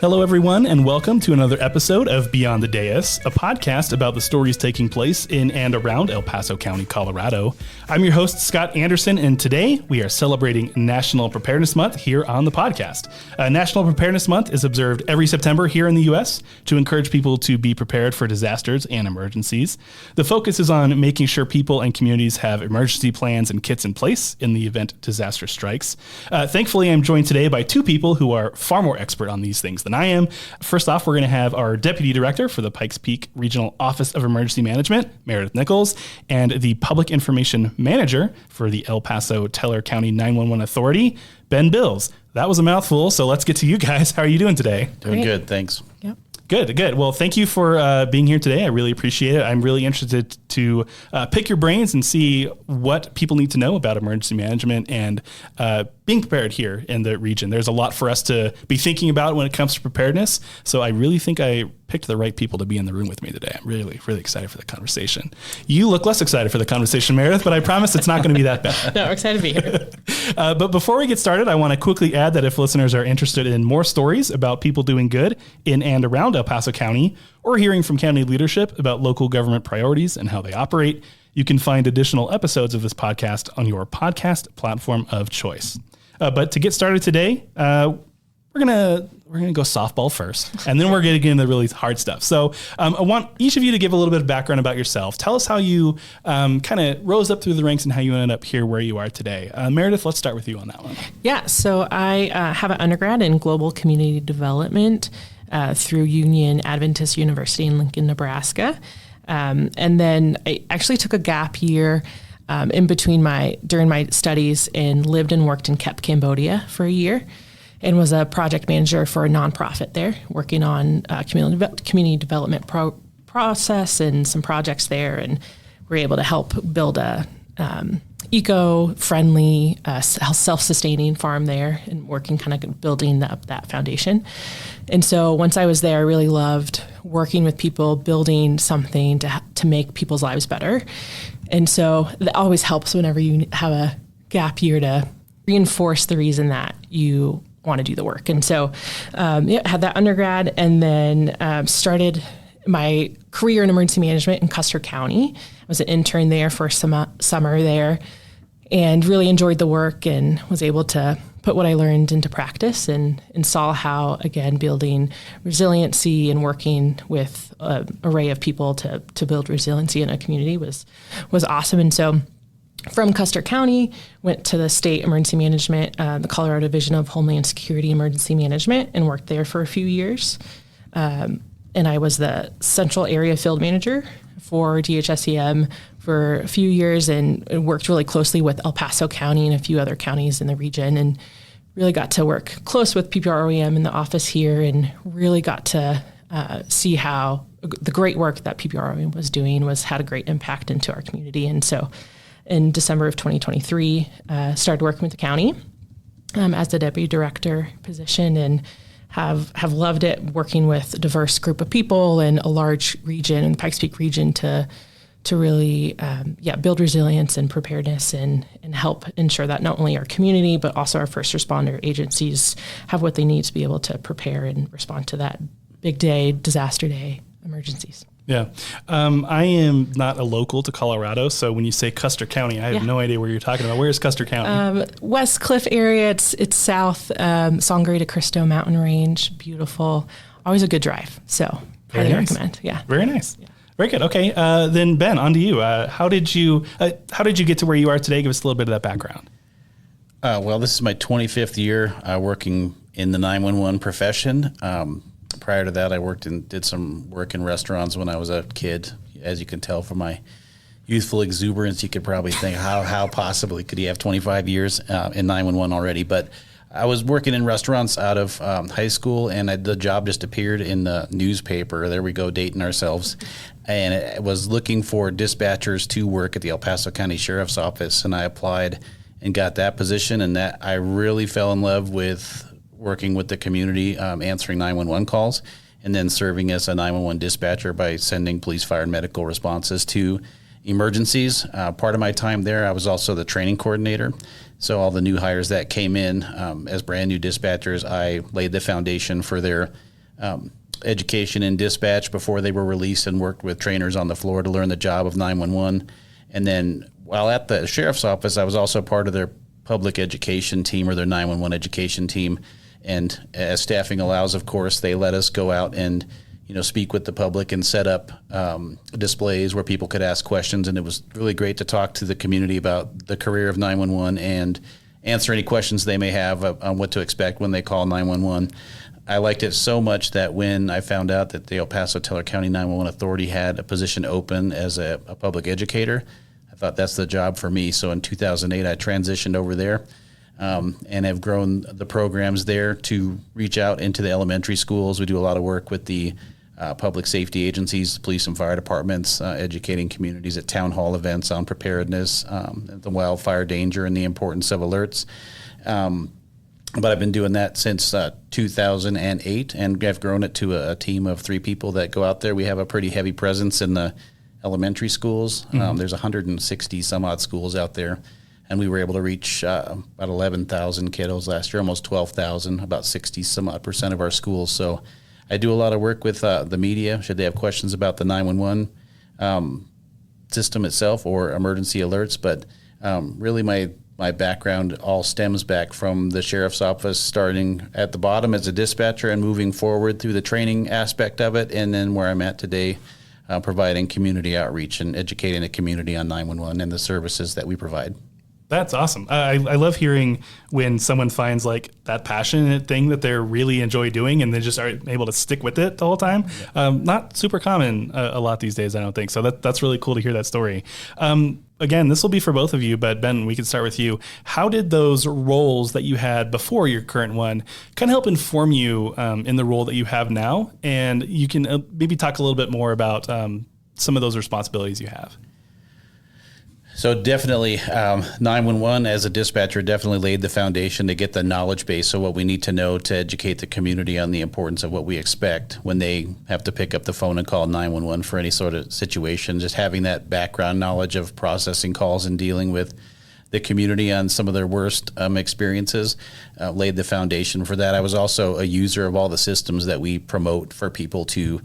Hello, everyone, and welcome to another episode of Beyond the Dais, a podcast about the stories taking place in and around El Paso County, Colorado. I'm your host, Scott Anderson, and today we are celebrating National Preparedness Month here on the podcast. National Preparedness Month is observed every September here in the U.S. to encourage people to be prepared for disasters and emergencies. The focus is on making sure people and communities have emergency plans and kits in place in the event disaster strikes. Thankfully, I'm joined today by two people who are far more expert on these things than I am. First off, we're going to have our Deputy Director for the Pikes Peak Regional Office of Emergency Management, Meredith Nichols, and the Public Information Manager for the El Paso Teller County 911 Authority, Ben Bills. That was a mouthful, so let's get to you guys. How are you doing today? Doing good, thanks. Yep. Good. Well, thank you for being here today. I really appreciate it. I'm really interested to pick your brains and see what people need to know about emergency management and being prepared here in the region. There's a lot for us to be thinking about when it comes to preparedness. So I really think I picked the right people to be in the room with me today. I'm really excited for the conversation. You look less excited for the conversation, Meredith, but I promise it's not going to be that bad. No, we're excited to be here. But before we get started, I want to quickly add that if listeners are interested in more stories about people doing good in and around El Paso County, or hearing from county leadership about local government priorities and how they operate, you can find additional episodes of this podcast on your podcast platform of choice. But to get started today, we're gonna go softball first, and then we're gonna get into the really hard stuff. So I want each of you to give a little bit of background about yourself. Tell us how you kind of rose up through the ranks and how you ended up here where you are today. Meredith, let's start with you on that one. Yeah, so I have an undergrad in global community development through Union Adventist University in Lincoln, Nebraska. And then I actually took a gap year during my studies and lived and worked in Kep, Cambodia for a year and was a project manager for a nonprofit there, working on community development process and some projects there. And we're able to help build a eco-friendly, self-sustaining farm there and working kind of building up that foundation. And so once I was there, I really loved working with people, building something to make people's lives better. And so that always helps whenever you have a gap year to reinforce the reason that you want to do the work. And so had that undergrad and then started my career in emergency management in Custer County. I was an intern there for some summer there and really enjoyed the work and was able to put what I learned into practice and saw how, again, building resiliency and working with an array of people to build resiliency in a community was awesome. And so from Custer County, went to the state emergency management, the Colorado Division of Homeland Security Emergency Management, and worked there for a few years. And I was the central area field manager for DHSEM for a few years and worked really closely with El Paso County and a few other counties in the region and really got to work close with PPROEM in the office here and really got to see how the great work that PPROEM was doing had a great impact into our community. And so in December of 2023, started working with the county as the deputy director position and have loved it, working with a diverse group of people in a large region, in the Pikes Peak region, to really build resilience and preparedness and help ensure that not only our community, but also our first responder agencies have what they need to be able to prepare and respond to that big day, disaster day, emergencies. Yeah. I am not a local to Colorado, so when you say Custer County, I have no idea where you're talking about. Where is Custer County? West Cliff area. It's south, Sangre de Cristo mountain range. Beautiful. Always a good drive. So highly recommend. Yeah. Very nice. Yeah. Very good. Okay. Then Ben, on to you. How did you get to where you are today? Give us a little bit of that background. Well, this is my 25th year working in the 911 profession. Prior to that, I did some work in restaurants when I was a kid. As you can tell from my youthful exuberance, you could probably think, how possibly could he have 25 years in 911 already? But I was working in restaurants out of high school, and the job just appeared in the newspaper. There we go, dating ourselves. And it was looking for dispatchers to work at the El Paso County Sheriff's Office, and I applied and got that position, and that I really fell in love with working with the community, answering 911 calls, and then serving as a 911 dispatcher by sending police, fire, and medical responses to emergencies. Part of my time there, I was also the training coordinator. So all the new hires that came in as brand new dispatchers, I laid the foundation for their education in dispatch before they were released, and worked with trainers on the floor to learn the job of 911. And then while at the sheriff's office, I was also part of their public education team, or their 911 education team. And as staffing allows, of course, they let us go out and speak with the public and set up displays where people could ask questions. And it was really great to talk to the community about the career of 911 and answer any questions they may have on what to expect when they call 911. I liked it so much that when I found out that the El Paso Teller County 911 Authority had a position open as a public educator, I thought that's the job for me. So in 2008, I transitioned over there and have grown the programs there to reach out into the elementary schools. We do a lot of work with the public safety agencies, police and fire departments, educating communities at town hall events on preparedness, the wildfire danger, and the importance of alerts. But I've been doing that since 2008, and I've grown it to a team of 3 people that go out there. We have a pretty heavy presence in the elementary schools. There's 160 some odd schools out there, and we were able to reach about 11,000 kiddos last year, almost 12,000, about 60 some odd % of our schools. So I do a lot of work with the media, should they have questions about the 911 system itself or emergency alerts. But really my background all stems back from the sheriff's office, starting at the bottom as a dispatcher and moving forward through the training aspect of it, and then where I'm at today, providing community outreach and educating the community on 911 and the services that we provide. That's awesome. I love hearing when someone finds like that passionate thing that they really enjoy doing and they just are able to stick with it the whole time. Not super common a lot these days, I don't think. So that's really cool to hear that story. Again, this will be for both of you, but Ben, we can start with you. How did those roles that you had before your current one kind of help inform you in the role that you have now? And you can maybe talk a little bit more about some of those responsibilities you have. So definitely 911 as a dispatcher definitely laid the foundation to get the knowledge base of what we need to know to educate the community on the importance of what we expect when they have to pick up the phone and call 911 for any sort of situation. Just having that background knowledge of processing calls and dealing with the community on some of their worst experiences laid the foundation for that. I was also a user of all the systems that we promote for people to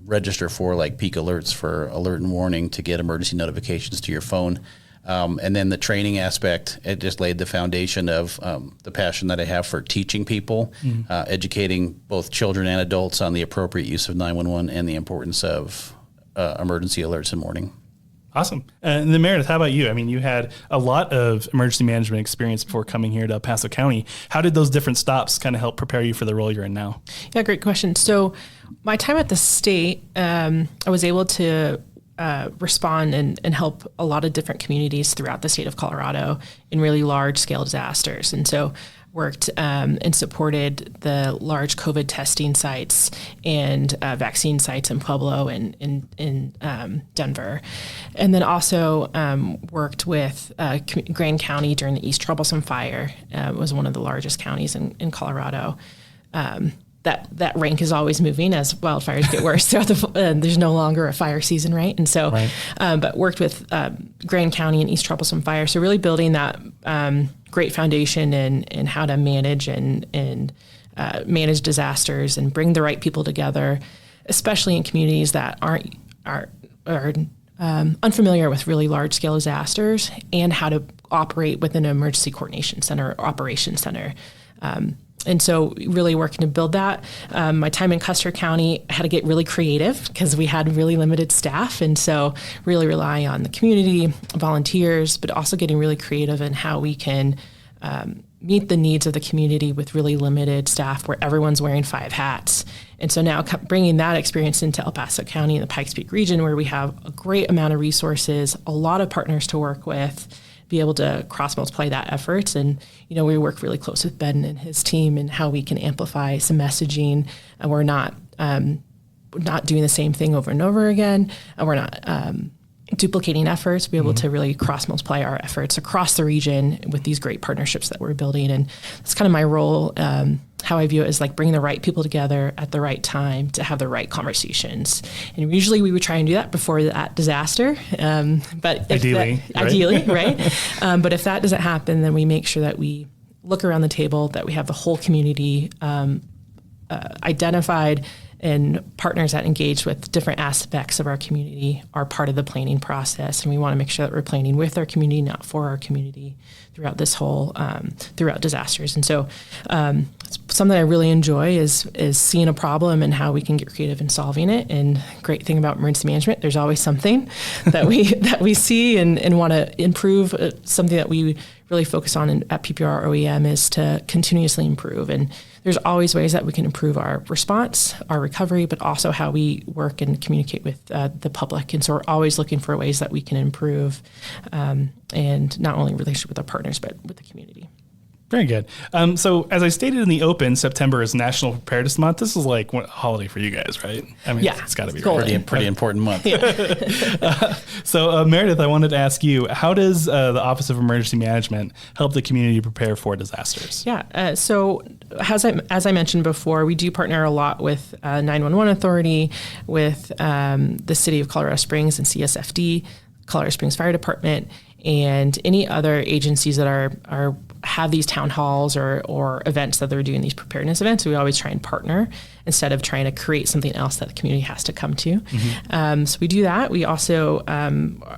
register for, like peak alerts for alert and warning to get emergency notifications to your phone. And then the training aspect, it just laid the foundation of the passion that I have for teaching people, educating both children and adults on the appropriate use of 911 and the importance of emergency alerts and warning. Awesome. And then Meredith, how about you? I mean, you had a lot of emergency management experience before coming here to El Paso County. How did those different stops kind of help prepare you for the role you're in now? Yeah, great question. So my time at the state, I was able to respond and help a lot of different communities throughout the state of Colorado in really large scale disasters. And so worked and supported the large COVID testing sites and vaccine sites in Pueblo and in Denver. And then also worked with Grand County during the East Troublesome Fire. It was one of the largest counties in Colorado. That rank is always moving as wildfires get worse throughout there's no longer a fire season, right? And so, but worked with Grand County and East Troublesome Fire. So really building that great foundation in how to manage and manage disasters and bring the right people together, especially in communities that are unfamiliar with really large scale disasters, and how to operate within an emergency coordination center or operations center. And so really working to build that. My time in Custer County, I had to get really creative because we had really limited staff. And so really relying on the community, volunteers, but also getting really creative in how we can meet the needs of the community with really limited staff where everyone's wearing 5 hats. And so now bringing that experience into El Paso County and the Pikes Peak region, where we have a great amount of resources, a lot of partners to work with, be able to cross multiply that efforts. And, we work really close with Ben and his team and how we can amplify some messaging. And we're not doing the same thing over and over again. And we're not duplicating efforts, be able to really cross multiply our efforts across the region with these great partnerships that we're building. And that's kind of my role. How I view it is like bringing the right people together at the right time to have the right conversations. And usually we would try and do that before that disaster. But ideally, right? But if that doesn't happen, then we make sure that we look around the table, that we have the whole community identified and partners that engage with different aspects of our community are part of the planning process. And we want to make sure that we're planning with our community, not for our community throughout this whole, throughout disasters. And so something I really enjoy is seeing a problem and how we can get creative in solving it. And great thing about emergency management, there's always something that we see and want to improve. Something that we really focus on at PPR OEM is to continuously improve. And there's always ways that we can improve our response, our recovery, but also how we work and communicate with the public. And so we're always looking for ways that we can improve, and not only in relationship with our partners, but with the community. Very good. So as I stated in the open, September is National Preparedness Month. This is like a holiday for you guys, right? I mean, yeah, it's got to be pretty important month. So Meredith, I wanted to ask you, how does the Office of Emergency Management help the community prepare for disasters? Yeah. So as I mentioned before, we do partner a lot with 911 Authority, with the City of Colorado Springs and CSFD, Colorado Springs Fire Department, and any other agencies that are have these town halls or events that they're doing, these preparedness events. We always try and partner instead of trying to create something else that the community has to come to. Mm-hmm. So we do that. We also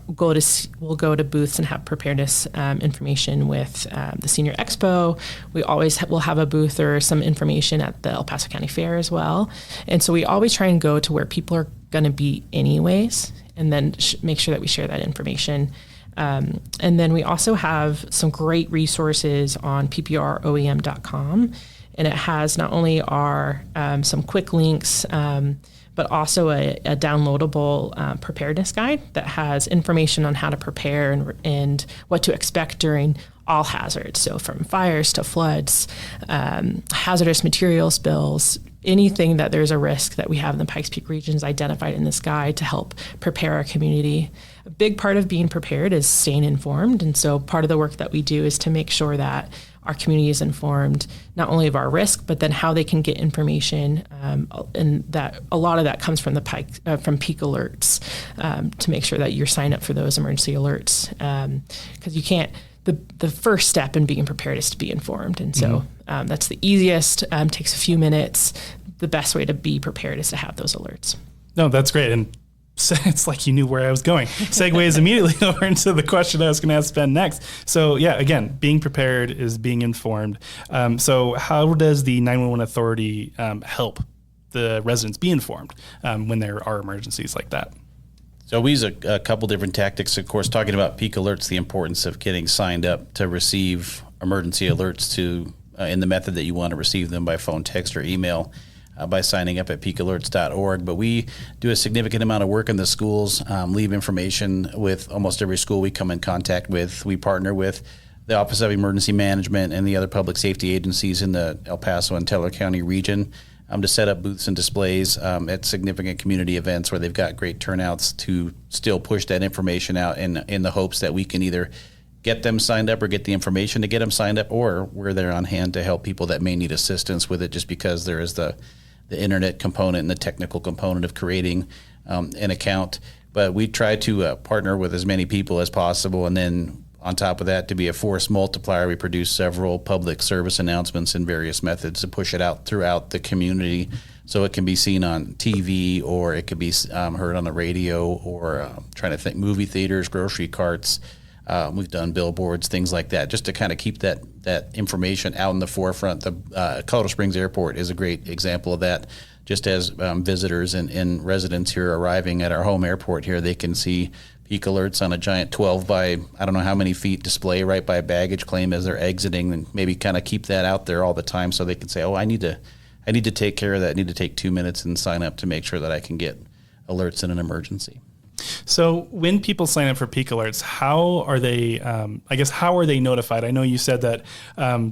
we'll go to booths and have preparedness information with the Senior Expo. We always will have a booth or some information at the El Paso County Fair as well. And so we always try and go to where people are going to be anyways, and then make sure that we share that information. And then we also have some great resources on pproem.com, and it has not only some quick links, but also a downloadable preparedness guide that has information on how to prepare and what to expect during all hazards. So from fires to floods, hazardous material spills, anything that there's a risk that we have in the Pikes Peak region is identified in this guide to help prepare our community. A big part of being prepared is staying informed. And so part of the work that we do is to make sure that our community is informed not only of our risk, but then how they can get information. And that a lot of that comes from from Peak alerts, to make sure that you're signed up for those emergency alerts. Because you can't, the first step in being prepared is to be informed. And so that's the easiest, takes a few minutes. The best way to be prepared is to have those alerts. No, that's great. And it's like you knew where I was going. Segues immediately over into the question I was going to ask Ben next. So yeah, again, being prepared is being informed. So how does the 911 Authority help the residents be informed when there are emergencies like that? So we use a couple different tactics. Of course, talking about peak alerts, the importance of getting signed up to receive emergency alerts in the method that you want to receive them, by phone, text, or email, by signing up at peakalerts.org. But we do a significant amount of work in the schools, leave information with almost every school we come in contact with. We partner with the Office of Emergency Management and the other public safety agencies in the El Paso and Teller County region to set up booths and displays at significant community events where they've got great turnouts to still push that information out in the hopes that we can either get them signed up or get the information to get them signed up, or we're there on hand to help people that may need assistance with it, just because there is the internet component and the technical component of creating an account. But we try to partner with as many people as possible, and then on top of that, to be a force multiplier, we produce several public service announcements in various methods to push it out throughout the community, so it can be seen on TV, or it could be heard on the radio, or trying to think movie theaters, grocery carts. We've done billboards, things like that, just to kind of keep that information out in the forefront. The Colorado Springs Airport is a great example of that. Just as visitors and residents here arriving at our home airport here, they can see peak alerts on a giant 12 by I don't know how many feet display right by baggage claim as they're exiting, and maybe kind of keep that out there all the time so they can say, oh, I need to take care of that. I need to take 2 minutes and sign up to make sure that I can get alerts in an emergency. So when people sign up for peak alerts, how are they, how are they notified? I know you said that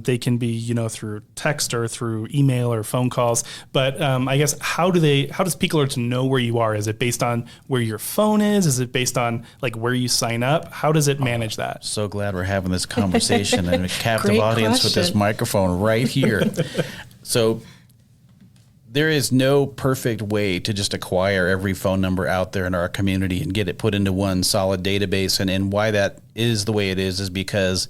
they can be, through text or through email or phone calls, but I guess how does peak alerts know where you are? Is it based on where your phone is? Is it based on like where you sign up? How does it manage that? So glad we're having this conversation and a captive audience with this microphone right here. So there is no perfect way to just acquire every phone number out there in our community and get it put into one solid database. And why that is the way it is because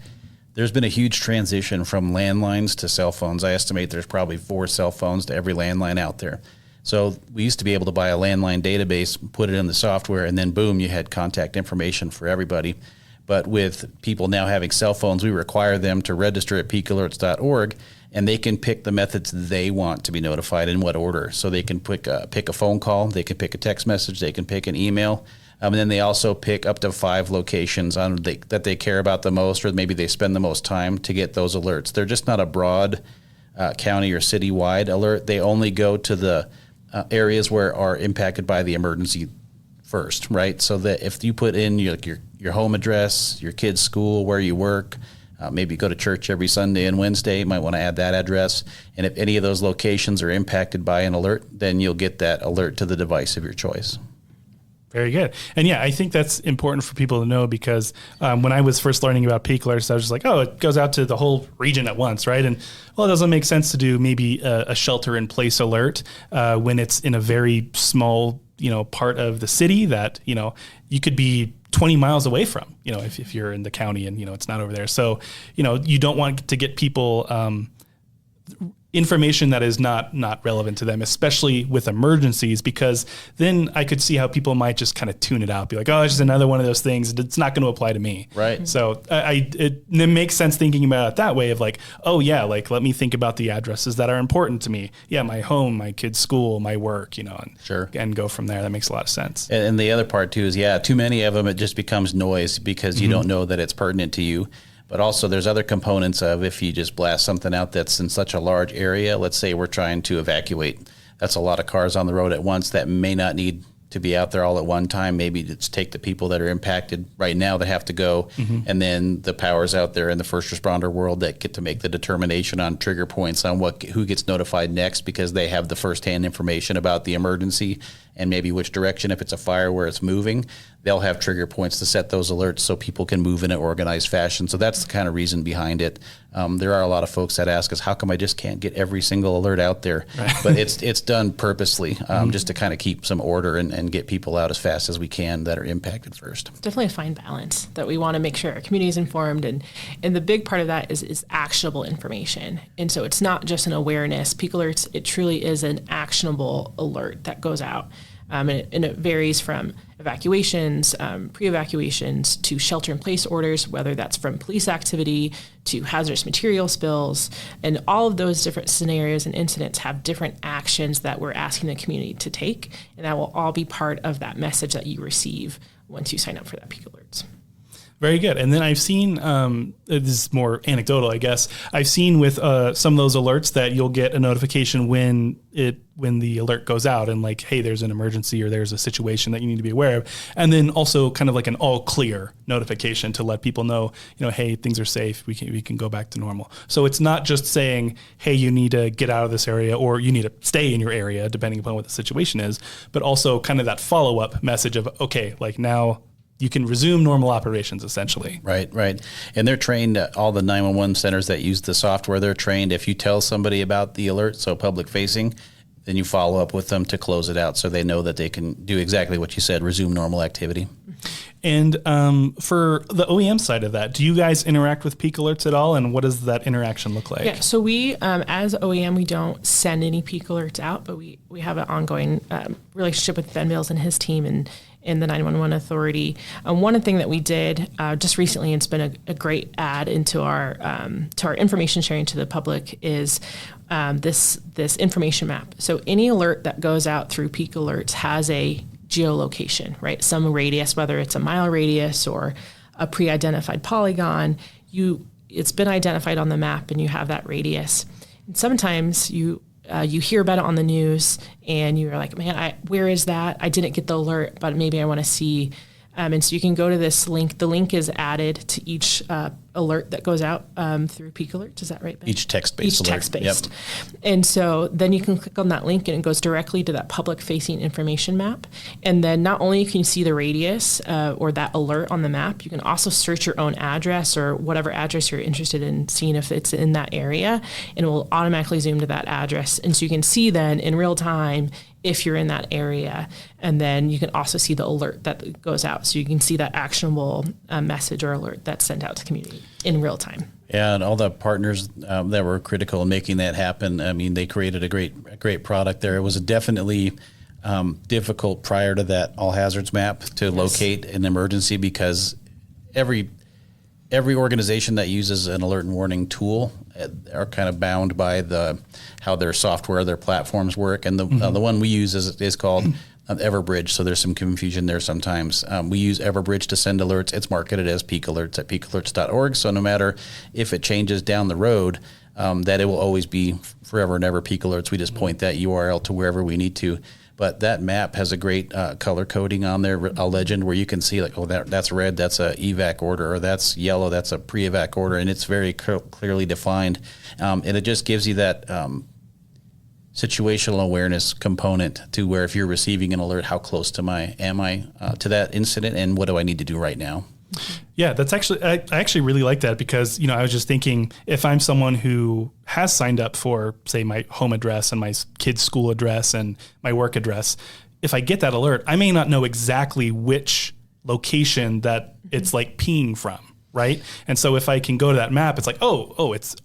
there's been a huge transition from landlines to cell phones. I estimate there's probably 4 cell phones to every landline out there. So we used to be able to buy a landline database, put it in the software, and then boom, you had contact information for everybody. But with people now having cell phones, we require them to register at peakalerts.org, and they can pick the methods they want to be notified in what order. So they can pick a phone call, they can pick a text message, they can pick an email, and then they also pick up to 5 locations that they care about the most, or maybe they spend the most time to get those alerts. They're just not a broad county or citywide alert. They only go to the areas where are impacted by the emergency first, right? So that if you put in your home address, your kid's school, where you work, maybe you go to church every Sunday and Wednesday, you might want to add that address. And if any of those locations are impacted by an alert, then you'll get that alert to the device of your choice. Very good. And yeah, I think that's important for people to know because when I was first learning about peak alerts, I was just like, oh, it goes out to the whole region at once, right? And well, it doesn't make sense to do maybe a shelter in place alert when it's in a very small, part of the city that, you could be 20 miles away from, if you're in the county and, it's not over there. So, you don't want to get people information that is not relevant to them, especially with emergencies, because then I could see how people might just kind of tune it out, be like, oh, it's just another one of those things. It's not going to apply to me. Right. So it makes sense thinking about it that way of like, oh yeah, like let me think about the addresses that are important to me. Yeah, my home, my kid's school, my work, and sure, and go from there. That makes a lot of sense. And the other part too is, too many of them, it just becomes noise because you don't know that it's pertinent to you. But also there's other components of if you just blast something out that's in such a large area, let's say we're trying to evacuate. That's a lot of cars on the road at once that may not need to be out there all at one time. Maybe just take the people that are impacted right now that have to go, and then the powers out there in the first responder world that get to make the determination on trigger points on who gets notified next because they have the firsthand information about the emergency and maybe which direction, if it's a fire where it's moving, they'll have trigger points to set those alerts so people can move in an organized fashion. So that's the kind of reason behind it. There are a lot of folks that ask us, how come I just can't get every single alert out there? Right. But it's done purposely just to kind of keep some order and get people out as fast as we can that are impacted first. Definitely a fine balance that we want to make sure our community is informed. And the big part of that is actionable information. And so it's not just an awareness. Peak alerts, it truly is an actionable alert that goes out. And it varies from evacuations, pre-evacuations, to shelter-in-place orders, whether that's from police activity to hazardous material spills. And all of those different scenarios and incidents have different actions that we're asking the community to take, and that will all be part of that message that you receive once you sign up for that Peak Alerts. Very good. And then I've seen, this is more anecdotal, I guess, I've seen with some of those alerts that you'll get a notification when the alert goes out and like, hey, there's an emergency or there's a situation that you need to be aware of. And then also kind of like an all clear notification to let people know, hey, things are safe. We can go back to normal. So it's not just saying, hey, you need to get out of this area or you need to stay in your area, depending upon what the situation is, but also kind of that follow-up message of, okay, like now you can resume normal operations, essentially. Right. And they're trained, all the 911 centers that use the software, they're trained. If you tell somebody about the alert, so public facing, then you follow up with them to close it out so they know that they can do exactly what you said, resume normal activity. And for the OEM side of that, do you guys interact with Peak Alerts at all? And what does that interaction look like? Yeah, so we, as OEM, we don't send any Peak Alerts out, but we have an ongoing relationship with Ben Mills and his team and the 911 Authority. One thing that we did just recently, and it's been a great add into our information sharing to the public, is this information map. So any alert that goes out through Peak Alerts has a geolocation, right? Some radius, whether it's a mile radius or a pre-identified polygon, it's been identified on the map and you have that radius. And sometimes you hear about it on the news and you're like, man, where is that? I didn't get the alert, but maybe I want to see. And so you can go to this link. The link is added to each alert that goes out through Peak Alerts. Is that right, Ben? Each text-based alert. Text-based. Yep. And so then you can click on that link and it goes directly to that public-facing information map. And then not only can you see the radius or that alert on the map, you can also search your own address or whatever address you're interested in seeing if it's in that area, and it will automatically zoom to that address. And so you can see then in real time if you're in that area. And then you can also see the alert that goes out. So you can see that actionable message or alert that's sent out to community in real time. Yeah, and all the partners that were critical in making that happen. I mean, they created a great product there. It was definitely difficult prior to that all hazards map to locate an emergency, because every organization that uses an alert and warning tool are kind of bound by how their software, their platforms work. And the one we use is called Everbridge. So there's some confusion there sometimes. We use Everbridge to send alerts. It's marketed as Peak Alerts at peakalerts.org. So no matter if it changes down the road, that it will always be forever and ever Peak Alerts. We just point that URL to wherever we need to. But that map has a great color coding on there, a legend where you can see like, oh, that's red, that's a evac order, or that's yellow, that's a pre-evac order, and it's very clearly defined. And it just gives you that situational awareness component to where if you're receiving an alert, how close am I to that incident, and what do I need to do right now? Yeah, that's actually, I actually really like that, because, I was just thinking, if I'm someone who has signed up for, say, my home address and my kid's school address and my work address, if I get that alert, I may not know exactly which location that it's like pinging from. Right. And so if I can go to that map, it's like, oh, it's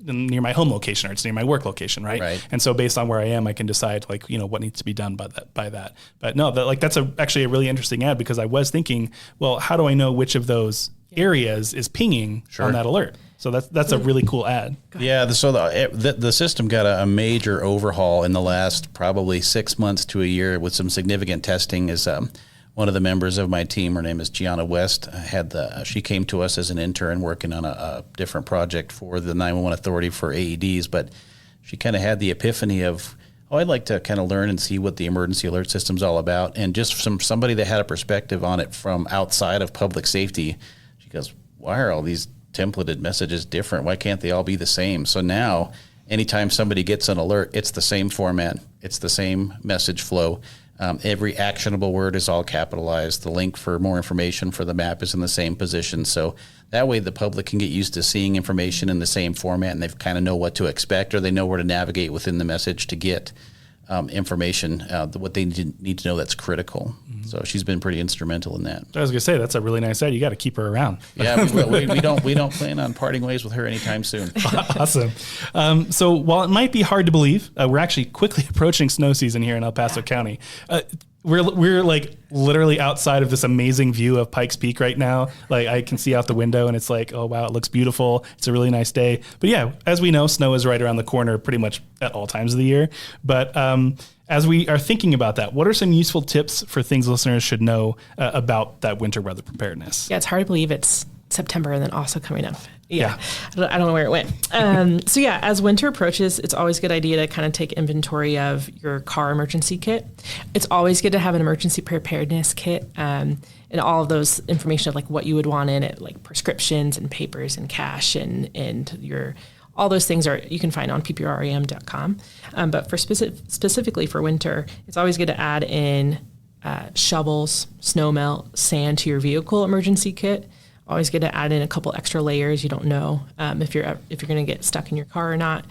near my home location, or it's near my work location. Right. And so based on where I am, I can decide like, what needs to be done by that. But no, that's actually a really interesting ad, because I was thinking, well, how do I know which of those areas is pinging on that alert? So that's a really cool ad. Yeah. So the system got a major overhaul in the last probably 6 months to a year with some significant testing. One of the members of my team, her name is Gianna West, she came to us as an intern working on a different project for the 911 Authority for AEDs, but she kind of had the epiphany of, I'd like to kind of learn and see what the emergency alert system's all about. And just from somebody that had a perspective on it from outside of public safety, she goes, why are all these templated messages different? Why can't they all be the same? So now, anytime somebody gets an alert, it's the same format. It's the same message flow. Every actionable word is all capitalized. The link for more information for the map is in the same position. So that way the public can get used to seeing information in the same format, and they kind of know what to expect, or they know where to navigate within the message to get information, what they need to know that's critical. Mm-hmm. So she's been pretty instrumental in that. I was going to say, that's a really nice ad. You got to keep her around. Yeah, we don't plan on parting ways with her anytime soon. Awesome. So while it might be hard to believe, we're actually quickly approaching snow season here in El Paso County. We're like literally outside of this amazing view of Pikes Peak right now. Like I can see out the window, and it's like, oh wow, it looks beautiful. It's a really nice day. But yeah, as we know, snow is right around the corner pretty much at all times of the year. But as we are thinking about that, what are some useful tips for things listeners should know about that winter weather preparedness? Yeah, it's hard to believe it's September and then also coming up. Yeah. I don't know where it went. So yeah, as winter approaches, it's always a good idea to kind of take inventory of your car emergency kit. It's always good to have an emergency preparedness kit, and all of those information of like what you would want in it, like prescriptions and papers and cash and your, all those things you can find on pprem.com. But for specifically for winter, it's always good to add in shovels, snow melt, sand to your vehicle emergency kit. Always good to add in a couple extra layers. You don't know if you're going to get stuck in your car or not.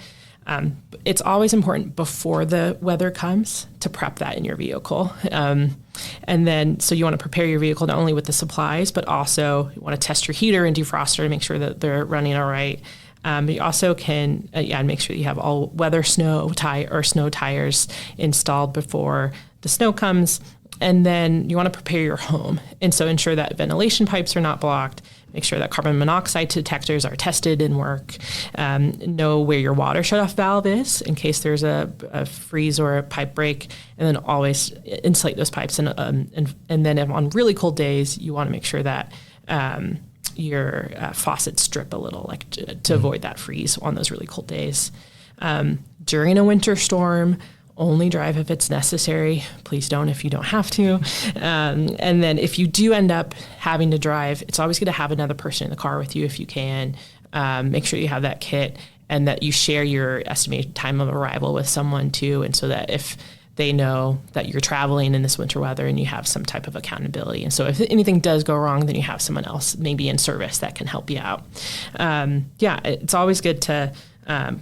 It's always important before the weather comes to prep that in your vehicle. And then, so you want to prepare your vehicle not only with the supplies, but also you want to test your heater and defroster to make sure that they're running all right. You also can make sure that you have all weather snow tires installed before the snow comes. And then you want to prepare your home. And so ensure that ventilation pipes are not blocked. Make sure that carbon monoxide detectors are tested and work. Know where your water shutoff valve is in case there's a freeze or a pipe break. And then always insulate those pipes. And then on really cold days, you want to make sure that your faucets drip a little, like to avoid that freeze on those really cold days. During a winter storm, only drive if it's necessary. Please don't if you don't have to. And then if you do end up having to drive, it's always good to have another person in the car with you if you can. Make sure you have that kit and that you share your estimated time of arrival with someone too. And so that if they know that you're traveling in this winter weather and you have some type of accountability. And so if anything does go wrong, then you have someone else maybe in service that can help you out. It's always good to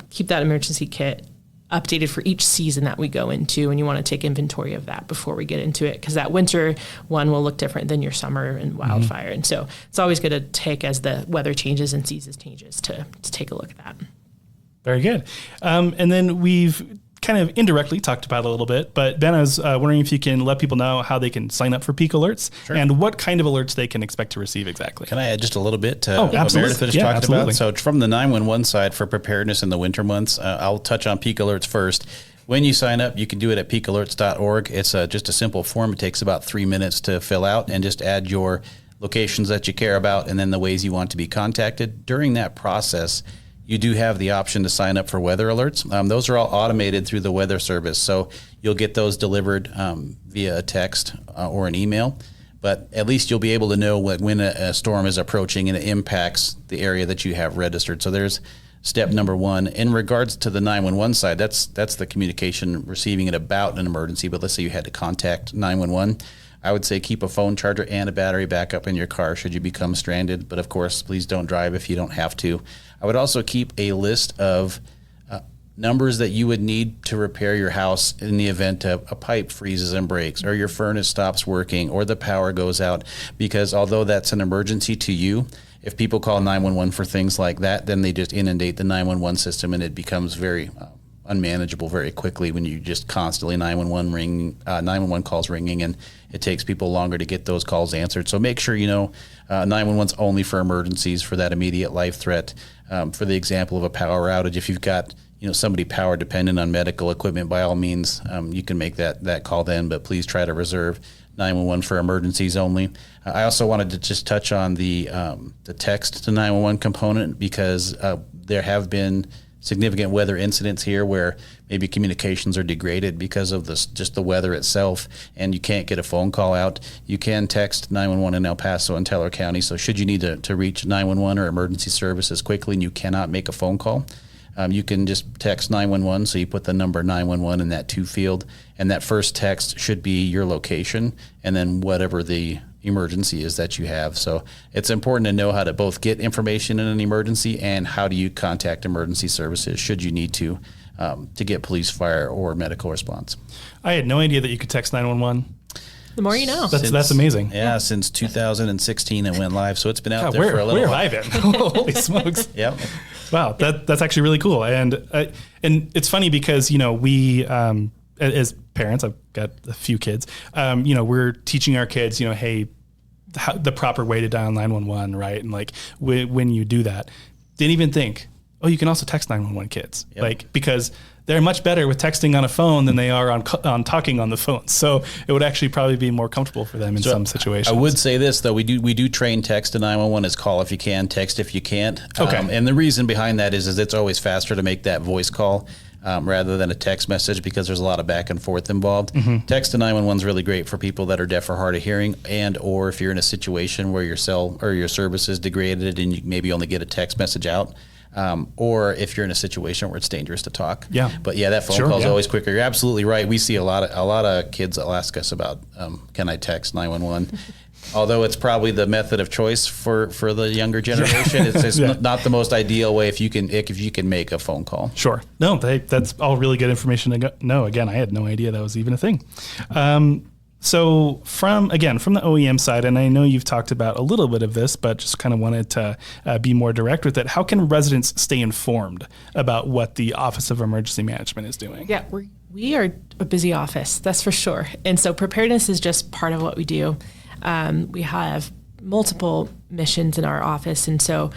keep that emergency kit updated for each season that we go into, and you want to take inventory of that before we get into it, because that winter one will look different than your summer and wildfire. And so it's always good to take, as the weather changes and seasons changes, to take a look at that. Very good. And then we've kind of indirectly talked about it a little bit, but Ben, I was wondering if you can let people know how they can sign up for peak alerts and what kind of alerts they can expect to receive exactly. Can I add just a little bit to what absolutely. Meredith just talked about? So from the 911 side for preparedness in the winter months, I'll touch on peak alerts first. When you sign up, you can do it at peakalerts.org. It's just a simple form. It takes about 3 minutes to fill out, and just add your locations that you care about and then the ways you want to be contacted. During that process, you do have the option to sign up for weather alerts. Those are all automated through the weather service, so you'll get those delivered via a text or an email. But at least you'll be able to know when a storm is approaching and it impacts the area that you have registered. So there's step number one. In regards to the 911 side, that's the communication receiving it about an emergency. But let's say you had to contact 911. I would say keep a phone charger and a battery backup in your car should you become stranded. But of course, please don't drive if you don't have to. I would also keep a list of numbers that you would need to repair your house in the event a pipe freezes and breaks, or your furnace stops working, or the power goes out. Because although that's an emergency to you, if people call 911 for things like that, then they just inundate the 911 system, and it becomes very unmanageable very quickly when you just constantly 911 calls ringing, and it takes people longer to get those calls answered. So make sure 911's only for emergencies, for that immediate life threat. For the example of a power outage, if you've got somebody power dependent on medical equipment, by all means, you can make that call then, but please try to reserve 911 for emergencies only. I also wanted to just touch on the text to 911 component, because there have been significant weather incidents here where maybe communications are degraded because of just the weather itself, and you can't get a phone call out. You can text 911 in El Paso and Teller County. So should you need to reach 911 or emergency services quickly and you cannot make a phone call, you can just text 911. So you put the number 911 in that to field, and that first text should be your location and then whatever the emergency is that you have. So it's important to know how to both get information in an emergency and how do you contact emergency services should you need to get police, fire, or medical response. I had no idea that you could text 911. The more you know. That's amazing. Yeah, since 2016 it went live, so it's been out there for a little while. Where have I been? Holy smokes. Yep. Wow, that's actually really cool. And it's funny because, we, as parents, I've got a few kids, we're teaching our kids, hey, the proper way to dial 911, right? And like when you do that, didn't even think, you can also text 911 kids, because they're much better with texting on a phone than they are on talking on the phone. So it would actually probably be more comfortable for them in some situations. I would say this though, we do train text to 911 as call if you can, text if you can't. Okay. And the reason behind that is it's always faster to make that voice call rather than a text message, because there's a lot of back and forth involved. Mm-hmm. Text to 911 is really great for people that are deaf or hard of hearing, and or if you're in a situation where your cell or your service is degraded and you maybe only get a text message out. Or if you're in a situation where it's dangerous to talk. Yeah. But yeah, that phone call is always quicker. You're absolutely right. We see a lot of kids that ask us about, can I text 911? Although it's probably the method of choice for the younger generation, it's not the most ideal way if you can make a phone call. Sure. No, that's all really good information to know. Again, I had no idea that was even a thing. So from the OEM side, and I know you've talked about a little bit of this, but just kind of wanted to be more direct with it. How can residents stay informed about what the Office of Emergency Management is doing? Yeah, we are a busy office, that's for sure. And so preparedness is just part of what we do. We have multiple missions in our office. And so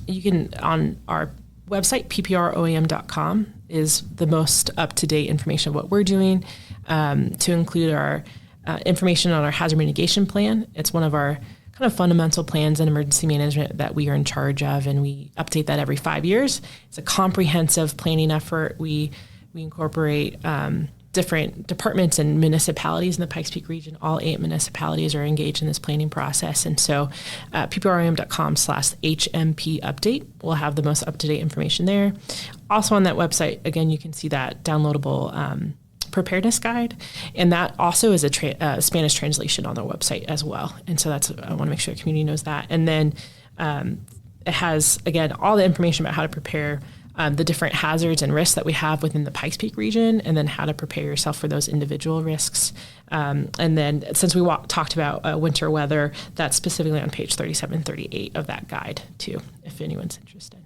you can, on our website, pproem.com, is the most up-to-date information of what we're doing, to include our information on our hazard mitigation plan. It's one of our kind of fundamental plans in emergency management that we are in charge of, and we update that every 5 years. It's a comprehensive planning effort. We incorporate different departments and municipalities in the Pikes Peak region. All 8 municipalities are engaged in this planning process. And so pproem.com/HMP update will have the most up-to-date information there. Also on that website, again, you can see that downloadable preparedness guide. And that also is a Spanish translation on their website as well. And so I want to make sure the community knows that. And then it has, again, all the information about how to prepare the different hazards and risks that we have within the Pikes Peak region, and then how to prepare yourself for those individual risks. And then since we talked about winter weather, that's specifically on page 37, 38 of that guide too, if anyone's interested.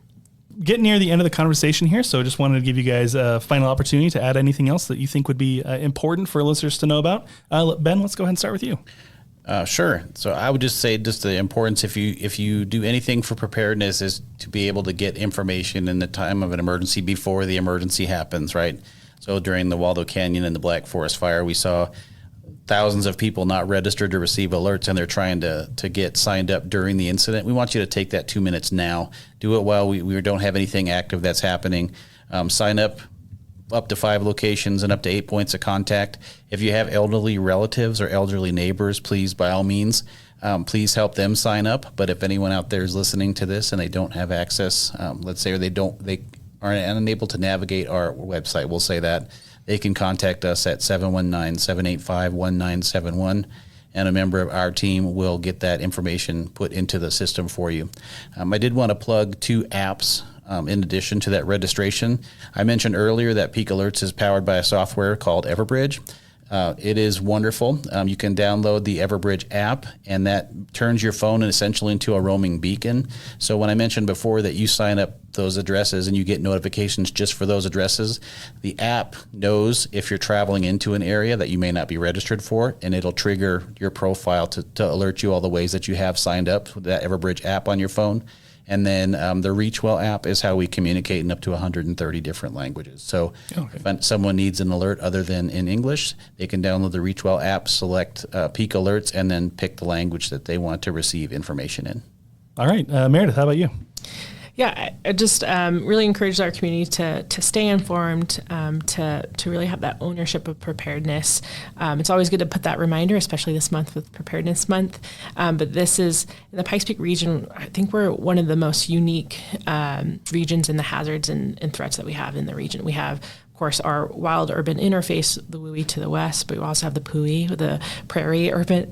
Getting near the end of the conversation here, so just wanted to give you guys a final opportunity to add anything else that you think would be important for listeners to know about. Ben, let's go ahead and start with you. Sure. So I would just say just the importance, if you do anything for preparedness, is to be able to get information in the time of an emergency before the emergency happens, right? So during the Waldo Canyon and the Black Forest fire, we saw thousands of people not registered to receive alerts, and they're trying to get signed up during the incident. We want you to take that 2 minutes now. Do it while we don't have anything active that's happening. Sign up to 5 locations and up to 8 points of contact. If you have elderly relatives or elderly neighbors, please, by all means, please help them sign up. But if anyone out there is listening to this and they don't have access, let's say, or they are unable to navigate our website, we'll say that, they can contact us at 719-785-1971, and a member of our team will get that information put into the system for you. I did want to plug 2 apps in addition to that registration. I mentioned earlier that Peak Alerts is powered by a software called Everbridge. It is wonderful. You can download the Everbridge app, and that turns your phone essentially into a roaming beacon. So when I mentioned before that you sign up those addresses and you get notifications just for those addresses, the app knows if you're traveling into an area that you may not be registered for, and it'll trigger your profile to alert you all the ways that you have signed up with that Everbridge app on your phone. And then the Reachwell app is how we communicate in up to 130 different languages. So if someone needs an alert other than in English, they can download the Reachwell app, select Peak Alerts, and then pick the language that they want to receive information in. All right. Meredith, how about you? Yeah, I just really encourage our community to stay informed, to really have that ownership of preparedness. It's always good to put that reminder, especially this month with Preparedness Month. But this is, in the Pikes Peak region, I think we're one of the most unique regions in the hazards and threats that we have in the region. We have, of course, our wild urban interface, the WUI to the west, but we also have the PUI, the prairie urban,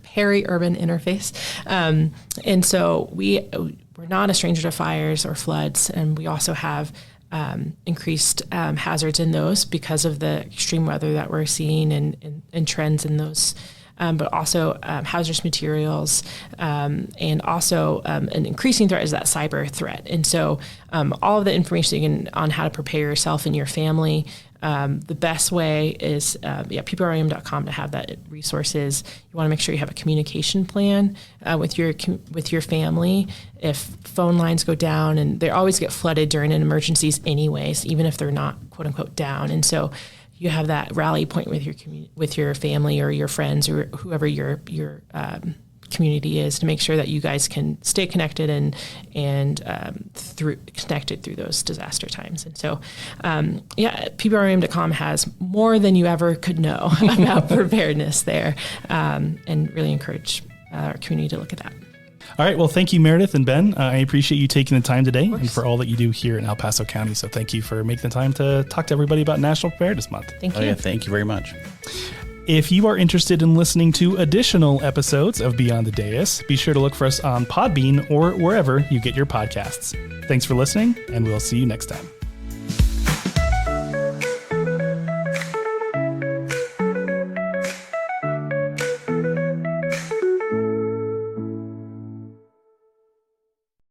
peri-urban interface. And so we're not a stranger to fires or floods, and we also have increased hazards in those because of the extreme weather that we're seeing and trends in those, but also hazardous materials, and also an increasing threat is that cyber threat. And so all of the information on how to prepare yourself and your family, the best way is PPRM.com to have that resources. You want to make sure you have a communication plan with your family. If phone lines go down, and they always get flooded during emergencies anyways, even if they're not quote unquote down. And so you have that rally point with your family or your friends or whoever your community is, to make sure that you guys can stay connected and connected through those disaster times. And so, PPRM.com has more than you ever could know about preparedness there, and really encourage our community to look at that. All right. Well, thank you, Meredith and Ben. I appreciate you taking the time today and for all that you do here in El Paso County. So thank you for making the time to talk to everybody about National Preparedness Month. Thank you. Yeah, thank you very much. If you are interested in listening to additional episodes of Beyond the Dais, be sure to look for us on Podbean or wherever you get your podcasts. Thanks for listening, and we'll see you next time.